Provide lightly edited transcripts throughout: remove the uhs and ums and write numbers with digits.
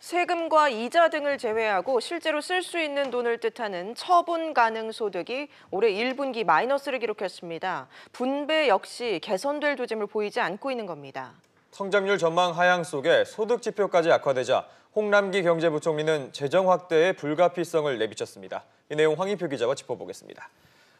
세금과 이자 등을 제외하고 실제로 쓸 수 있는 돈을 뜻하는 처분 가능 소득이 올해 1분기 마이너스를 기록했습니다. 분배 역시 개선될 조짐을 보이지 않고 있는 겁니다. 성장률 전망 하향 속에 소득 지표까지 악화되자 홍남기 경제부총리는 재정 확대의 불가피성을 내비쳤습니다. 이 내용 황희표 기자와 짚어보겠습니다.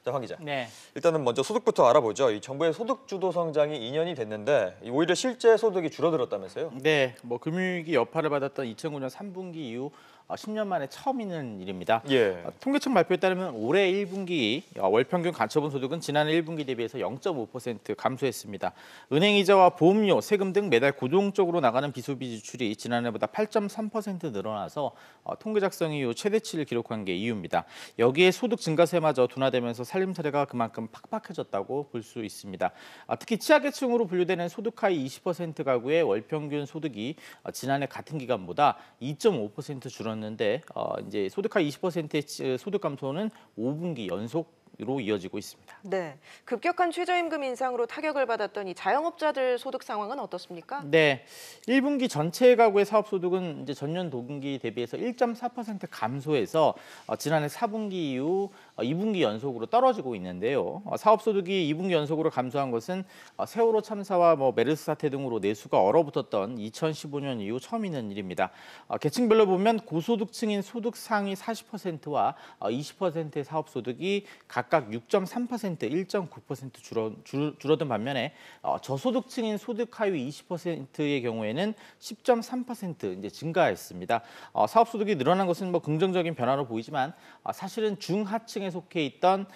자, 황 기자. 네. 일단은 먼저 소득부터 알아보죠. 이 정부의 소득 주도 성장이 2년이 됐는데 오히려 실제 소득이 줄어들었다면서요? 네, 금융위기 여파를 받았던 2009년 3분기 이후 10년 만에 처음 있는 일입니다. 예. 통계청 발표에 따르면 올해 1분기 월 평균 가처분 소득은 지난해 1분기 대비해서 0.5% 감소했습니다. 은행이자와 보험료, 세금 등 매달 고정적으로 나가는 비소비 지출이 지난해보다 8.3% 늘어나서 통계 작성 이후 최대치를 기록한 게 이유입니다. 여기에 소득 증가세마저 둔화되면서 살림살이가 그만큼 팍팍해졌다고 볼 수 있습니다. 특히 취약계층으로 분류되는 소득 하위 20% 가구의 월 평균 소득이 지난해 같은 기간보다 2.5% 줄었는데 이제 소득 하위 20%의 소득 감소는 5분기 연속으로 이어지고 있습니다. 네, 급격한 최저임금 인상으로 타격을 받았던 이 자영업자들 소득 상황은 어떻습니까? 네, 1분기 전체 가구의 사업 소득은 이제 전년 동기 대비해서 1.4% 감소해서 지난해 4분기 이후 2분기 연속으로 떨어지고 있는데요. 사업 소득이 2분기 연속으로 감소한 것은 세월호 참사와 메르스 사태 등으로 내수가 얼어붙었던 2015년 이후 처음 있는 일입니다. 계층별로 보면 고소득층인 소득 상위 40%와 20%의 사업 소득이 각각 6.3%, 1.9% 줄어든 반면에 저소득층인 소득 하위 20%의 경우에는 10.3% 이제 증가했습니다. 사업 소득이 늘어난 것은 긍정적인 변화로 보이지만 사실은 중하층에 속해 있던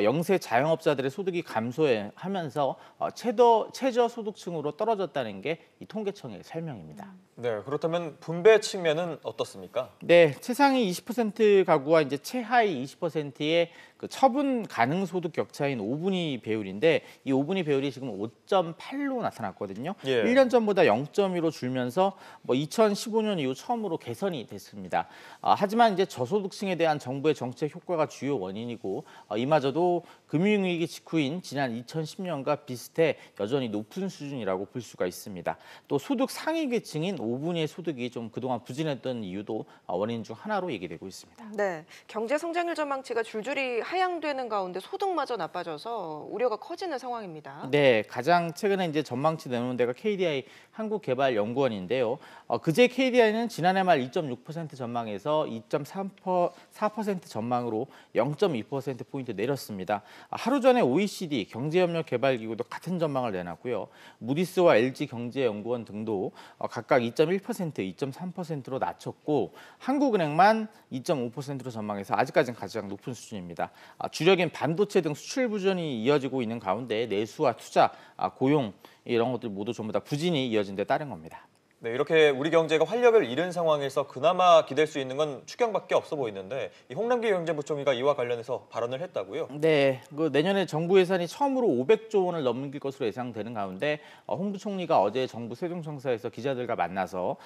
영세 자영업자들의 소득이 감소하면서 최저 소득층으로 떨어졌다는 게 이 통계청의 설명입니다. 네, 그렇다면 분배 측면은 어떻습니까? 네, 최상위 20% 가구와 이제 최하위 20%의 그 처분 가능 소득 격차인 5분위 배율인데 이 5분위 배율이 지금 5.8로 나타났거든요. 예. 1년 전보다 0.2로 줄면서 2015년 이후 처음으로 개선이 됐습니다. 하지만 이제 저소득층에 대한 정부의 정책 효과가 주요 원인이고 이마저도 금융위기 직후인 지난 2010년과 비슷해 여전히 높은 수준이라고 볼 수가 있습니다. 또 소득 상위 계층인 5분위의 소득이 좀 그동안 부진했던 이유도 원인 중 하나로 얘기되고 있습니다. 네, 경제 성장률 전망치가 줄줄이 하향되는 가운데 소득마저 나빠져서 우려가 커지는 상황입니다. 네, 가장 최근에 이제 전망치 내놓은 데가 KDI 한국개발연구원인데요. 그제 KDI는 지난해 말 2.6% 전망에서 2.4% 전망으로 0.2%포인트 내렸습니다. 하루 전에 OECD 경제협력개발기구도 같은 전망을 내놨고요. 무디스와 LG경제연구원 등도 각각 2.1%, 2.3%로 낮췄고 한국은행만 2.5%로 전망해서 아직까지는 가장 높은 수준입니다. 주력인 반도체 등 수출 부진이 이어지고 있는 가운데 내수와 투자, 고용 이런 것들 모두 전부 다 부진이 이어진 데 따른 겁니다. 네, 이렇게 우리 경제가 활력을 잃은 상황에서 그나마 기댈 수 있는 건 추경밖에 없어 보이는데 이 홍남기 경제부총리가 이와 관련해서 발언을 했다고요? 네, 내년에 정부 예산이 처음으로 500조 원을 넘길 것으로 예상되는 가운데 홍 부총리가 어제 정부 세종청사에서 기자들과 만나서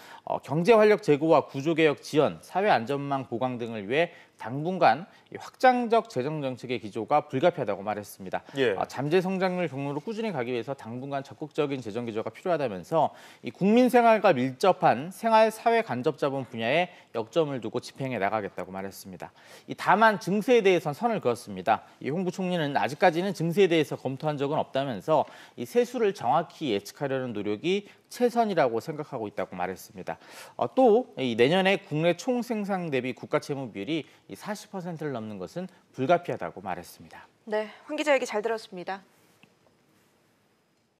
경제 활력 제고와 구조개혁 지원, 사회 안전망 보강 등을 위해 당분간 확장적 재정 정책의 기조가 불가피하다고 말했습니다. 예. 잠재 성장률 경로로 꾸준히 가기 위해서 당분간 적극적인 재정 기조가 필요하다면서 이 국민 생활과 밀접한 생활 사회 간접 자본 분야에 역점을 두고 집행해 나가겠다고 말했습니다. 다만 증세에 대해선 선을 그었습니다. 이 홍 부총리는 아직까지는 증세에 대해서 검토한 적은 없다면서 이 세수를 정확히 예측하려는 노력이 최선이라고 생각하고 있다고 말했습니다. 또 내년에 국내 총생산 대비 국가 채무 비율이 40%를 넘는 것은 불가피하다고 말했습니다. 네, 황 기자 얘기 잘 들었습니다.